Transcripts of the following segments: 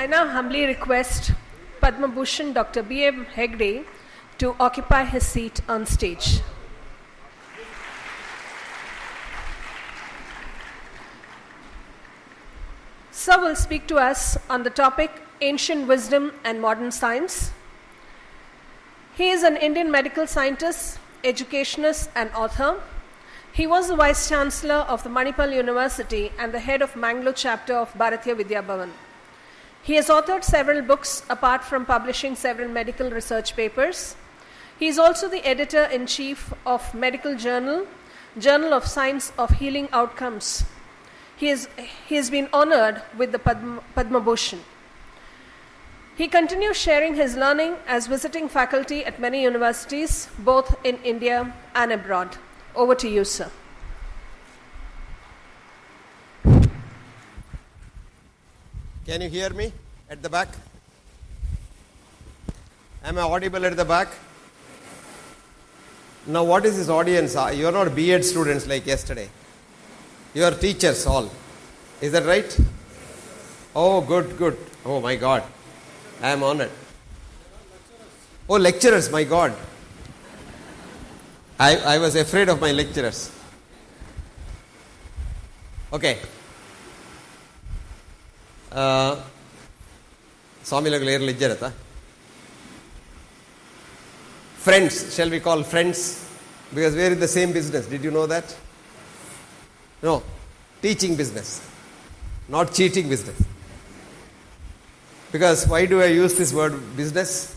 I now humbly request Padma Bhushan Dr. B.M. Hegde to occupy his seat on stage. Sir will speak to us on the topic Ancient Wisdom and Modern Science. He is an Indian medical scientist, educationist and author. He was the Vice Chancellor of the Manipal University and the head of Mangalore chapter of Bharatiya Vidya Bhavan. He has authored several books apart from publishing several medical research papers. He is also the editor-in-chief of Medical Journal, Journal of Science of Healing Outcomes. He has been honored with the Padma Bhushan. He continues sharing his learning as visiting faculty at many universities, both in India and abroad. Over to you, sir. Can you hear me at the back? Am I audible at the back? Now what is this audience? You are not B.Ed students like yesterday. You are teachers all. Is that right? Oh, good, good. Oh my God. I am honored. Oh, lecturers, my God. I was afraid of my lecturers. Okay. Friends, shall we call friends? Because we are in the same business. Did you know that? No. Teaching business. Not cheating business. Because why do I use this word business?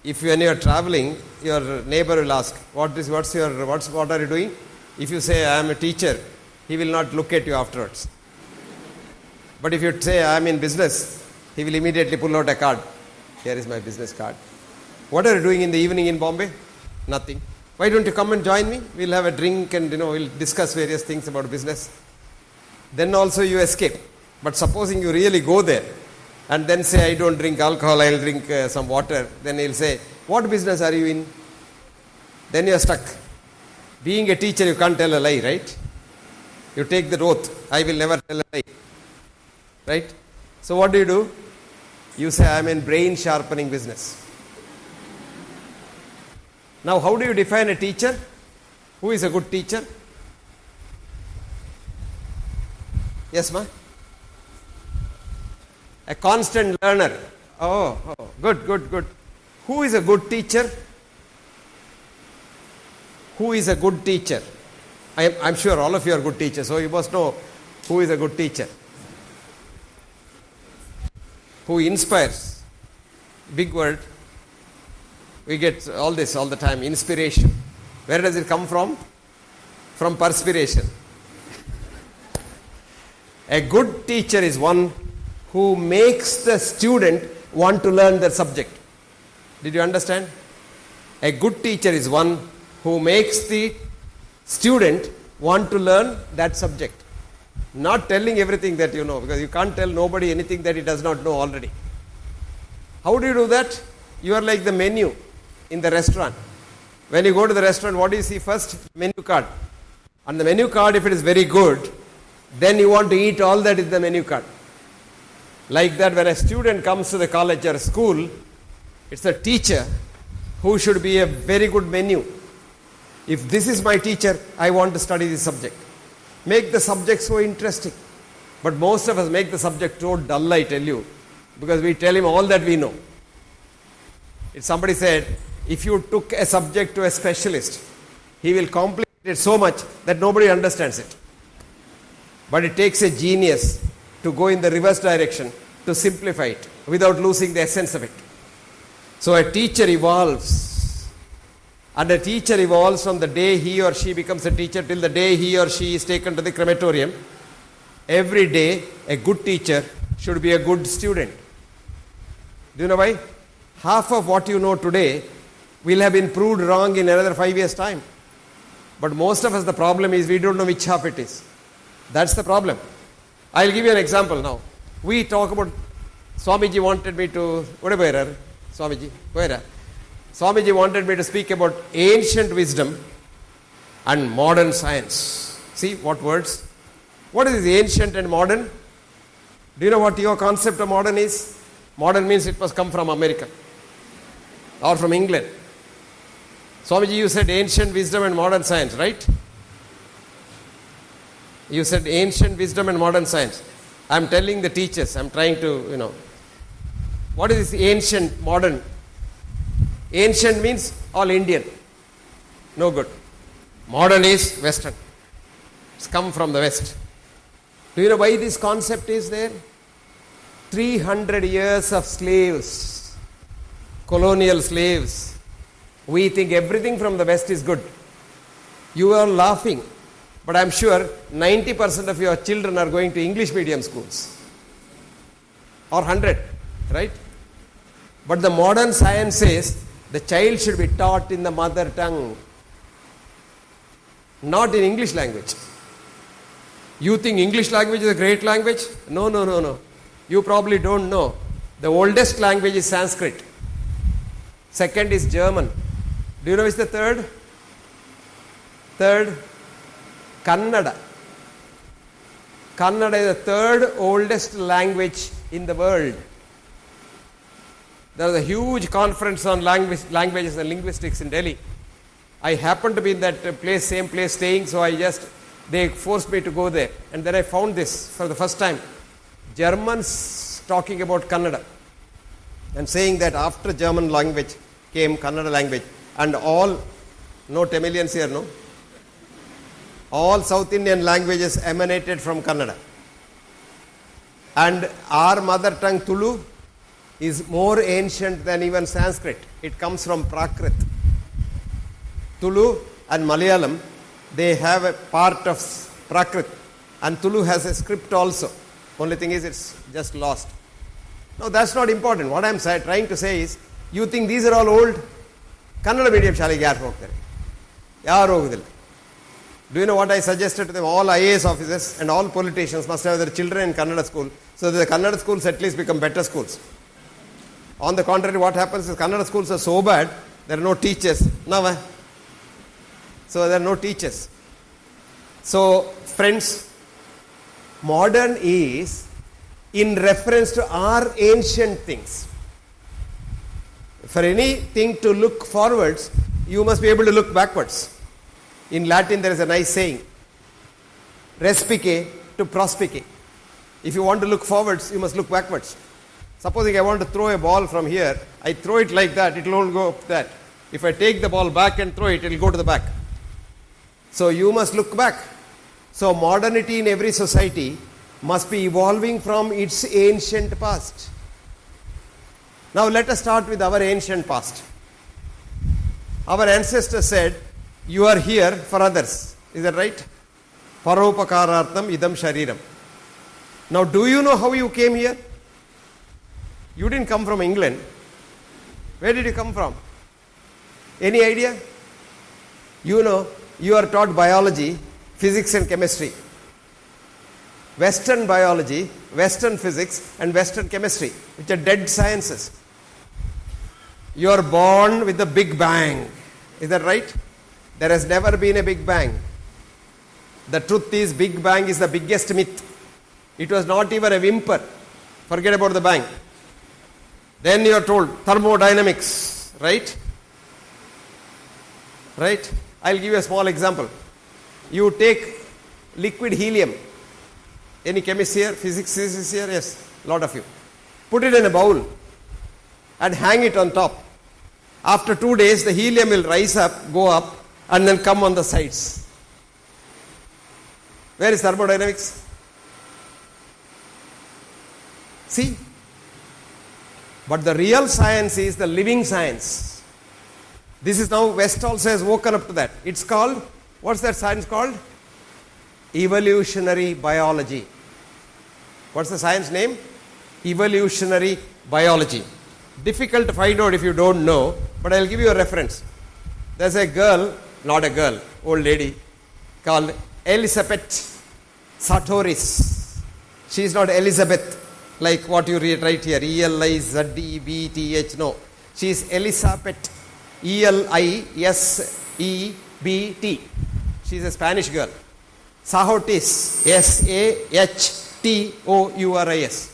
If when you are traveling, your neighbor will ask, what are you doing? If you say, I am a teacher, he will not look at you afterwards. But if you say, I am in business, he will immediately pull out a card. Here is my business card. What are you doing in the evening in Bombay? Nothing. Why don't you come and join me? We'll have a drink and we'll discuss various things about business. Then also you escape. But supposing you really go there, and then say, I don't drink alcohol, I'll drink some water. Then he'll say, what business are you in? Then you're stuck. Being a teacher, you can't tell a lie, right? You take the oath, I will never tell a lie. Right? So what do? You say, I'm in brain sharpening business. Now, how do you define a teacher? Who is a good teacher? Yes, ma? A constant learner. Oh, good, good, good. Who is a good teacher? Who is a good teacher? I'm sure all of you are good teachers, so you must know who is a good teacher. Who inspires. Big word. We get all this all the time. Inspiration. Where does it come from? From perspiration. A good teacher is one who makes the student want to learn their subject. Did you understand? A good teacher is one who makes the student want to learn that subject. Not telling everything that you know, because you can't tell nobody anything that he does not know already. How do you do that? You are like the menu in the restaurant. When you go to the restaurant, what do you see first? Menu card. On the menu card, if it is very good, then you want to eat all that is the menu card. Like that, when a student comes to the college or school, it's the teacher who should be a very good menu. If this is my teacher, I want to study this subject. Make the subject so interesting. But most of us make the subject so dull, I tell you, because we tell him all that we know. If somebody said, if you took a subject to a specialist, he will complicate it so much that nobody understands it. But it takes a genius to go in the reverse direction, to simplify it without losing the essence of it. So a teacher evolves. And a teacher evolves from the day he or she becomes a teacher till the day he or she is taken to the crematorium. Every day, a good teacher should be a good student. Do you know why? Half of what you know today will have been proved wrong in another 5 years' time. But most of us, the problem is we don't know which half it is. That's the problem. I'll give you an example now. We talk about, Swamiji wanted me to, Swamiji, where? Swamiji wanted me to speak about ancient wisdom and modern science. See what words? What is ancient and modern? Do you know what your concept of modern is? Modern means it must come from America or from England. Swamiji, you said ancient wisdom and modern science, right? You said ancient wisdom and modern science. I am telling the teachers, I am trying to, what is this ancient, modern? Ancient means all Indian. No good. Modern is Western. It's come from the West. Do you know why this concept is there? 300 years of slaves, colonial slaves. We think everything from the West is good. You are laughing, but I am sure 90% of your children are going to English medium schools. Or 100, right? But the modern science says the child should be taught in the mother tongue, not in English language. You think English language is a great language? No. You probably don't know. The oldest language is Sanskrit. Second is German. Do you know which is the third? Third, Kannada. Kannada is the third oldest language in the world. There was a huge conference on languages and linguistics in Delhi. I happened to be in that same place staying, so they forced me to go there. And then I found this for the first time. Germans talking about Kannada and saying that after German language came Kannada language, and all, no Tamilians here, no? All South Indian languages emanated from Kannada. And our mother tongue Tulu is more ancient than even Sanskrit. It comes from Prakrit. Tulu and Malayalam, they have a part of Prakrit, and Tulu has a script also. Only thing is it's just lost. No, that's not important. What I'm trying to say is, you think these are all old? Kannada medium shalige yaar hogtare? Yaar hogudilla. Do you know what I suggested to them? All IAS officers and all politicians must have their children in Kannada school, so that the Kannada schools at least become better schools. On the contrary, what happens is Kannada schools are so bad, there are no teachers. So there are no teachers. So friends, modern is in reference to our ancient things. For anything to look forwards, you must be able to look backwards. In Latin there is a nice saying, respice to prospice. If you want to look forwards, you must look backwards. Supposing I want to throw a ball from here, I throw it like that, it will only go up that. If I take the ball back and throw it, it will go to the back. So you must look back. So modernity in every society must be evolving from its ancient past. Now let us start with our ancient past. Our ancestors said, you are here for others. Is that right? Paropakarartham idam shariram. Now do you know how you came here? You didn't come from England. Where did you come from? Any idea? You know, you are taught biology, physics and chemistry. Western biology, Western physics and Western chemistry, which are dead sciences. You are born with the Big Bang. Is that right? There has never been a Big Bang. The truth is, Big Bang is the biggest myth. It was not even a whimper. Forget about the bang. Then you are told thermodynamics, right? Right? I'll give you a small example. You take liquid helium. Any chemists here? Physicists here? Yes, a lot of you. Put it in a bowl and hang it on top. After 2 days, the helium will rise up, go up, and then come on the sides. Where is thermodynamics? See? But the real science is the living science. This is now, West also has woken up to that. It's called, what's that science called? Evolutionary biology. What's the science name? Evolutionary biology. Difficult to find out if you don't know, but I'll give you a reference. There's a girl, not a girl, old lady, called Elizabeth Sartoris. She is not Elizabeth, like what you read right here, Elizabeth. No. She is Elizabeth, Elisebt. She is a Spanish girl. Sahotis, Sahtours.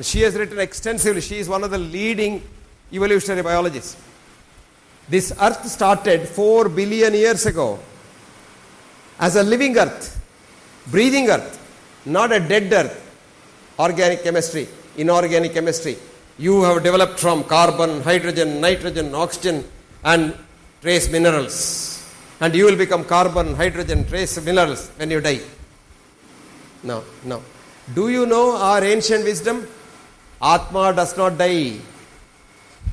She has written extensively. She is one of the leading evolutionary biologists. This earth started 4 billion years ago as a living earth, breathing earth, not a dead earth. Organic chemistry, inorganic chemistry. You have developed from carbon, hydrogen, nitrogen, oxygen and trace minerals. And you will become carbon, hydrogen, trace minerals when you die. No. Do you know our ancient wisdom? Atma does not die.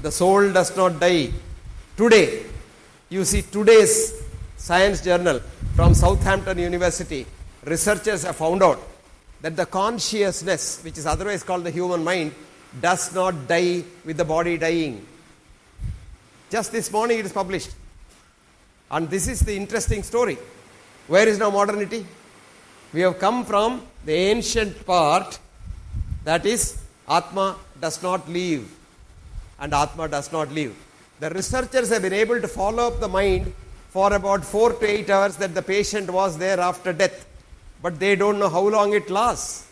The soul does not die. Today, you see today's science journal from Southampton University, researchers have found out that the consciousness, which is otherwise called the human mind, does not die with the body dying. Just this morning it is published. And this is the interesting story. Where is now modernity? We have come from the ancient part, that is, Atma does not live. And Atma does not live. The researchers have been able to follow up the mind for about 4 to 8 hours that the patient was there after death. But they don't know how long it lasts.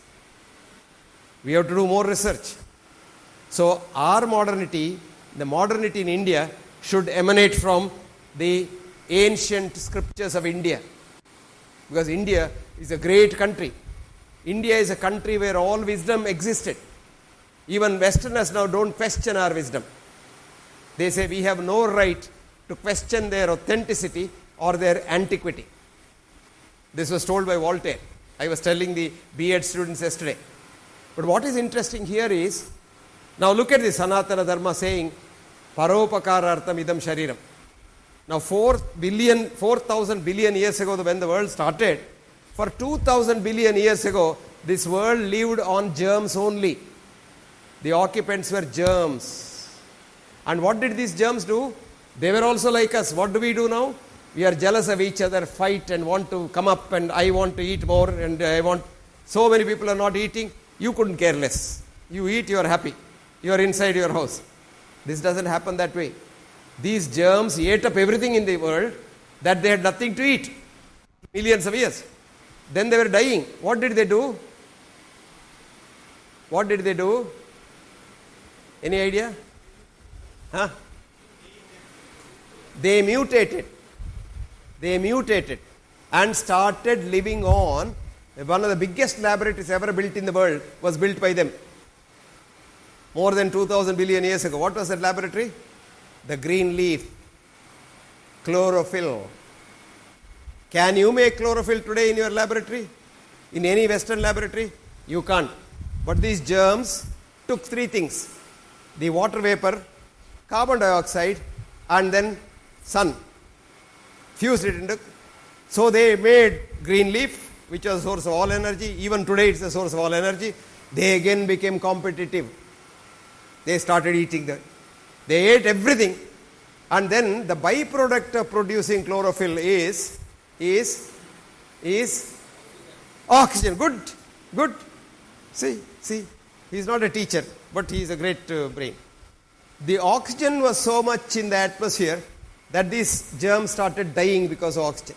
We have to do more research. So our modernity, the modernity in India, should emanate from the ancient scriptures of India. Because India is a great country. India is a country where all wisdom existed. Even Westerners now don't question our wisdom. They say we have no right to question their authenticity or their antiquity. This was told by Voltaire. I was telling the B.Ed students yesterday. But what is interesting here is, now look at this Sanatana Dharma saying, Paropakarartham idam shariram. Now 4,000 billion years ago when the world started, for 2,000 billion years ago, this world lived on germs only. The occupants were germs. And what did these germs do? They were also like us. What do we do now? We are jealous of each other, fight and want to come up, and I want to eat more and I want. So many people are not eating. You couldn't care less. You eat, you are happy. You are inside your house. This doesn't happen that way. These germs ate up everything in the world that they had nothing to eat. Millions of years. Then they were dying. What did they do? What did they do? Any idea? Huh? They mutated. They mutated and started living on. One of the biggest laboratories ever built in the world was built by them. More than 2,000 billion years ago. What was that laboratory? The green leaf. Chlorophyll. Can you make chlorophyll today in your laboratory? In any Western laboratory? You can't. But these germs took 3 things. The water vapor, carbon dioxide, and then sun. Fused it into. So they made green leaf, which was a source of all energy. Even today it's the source of all energy. They again became competitive. They started eating that. They ate everything. And then the byproduct of producing chlorophyll is oxygen. Good. See. He is not a teacher, but he is a great brain. The oxygen was so much in the atmosphere that these germs started dying because of oxygen.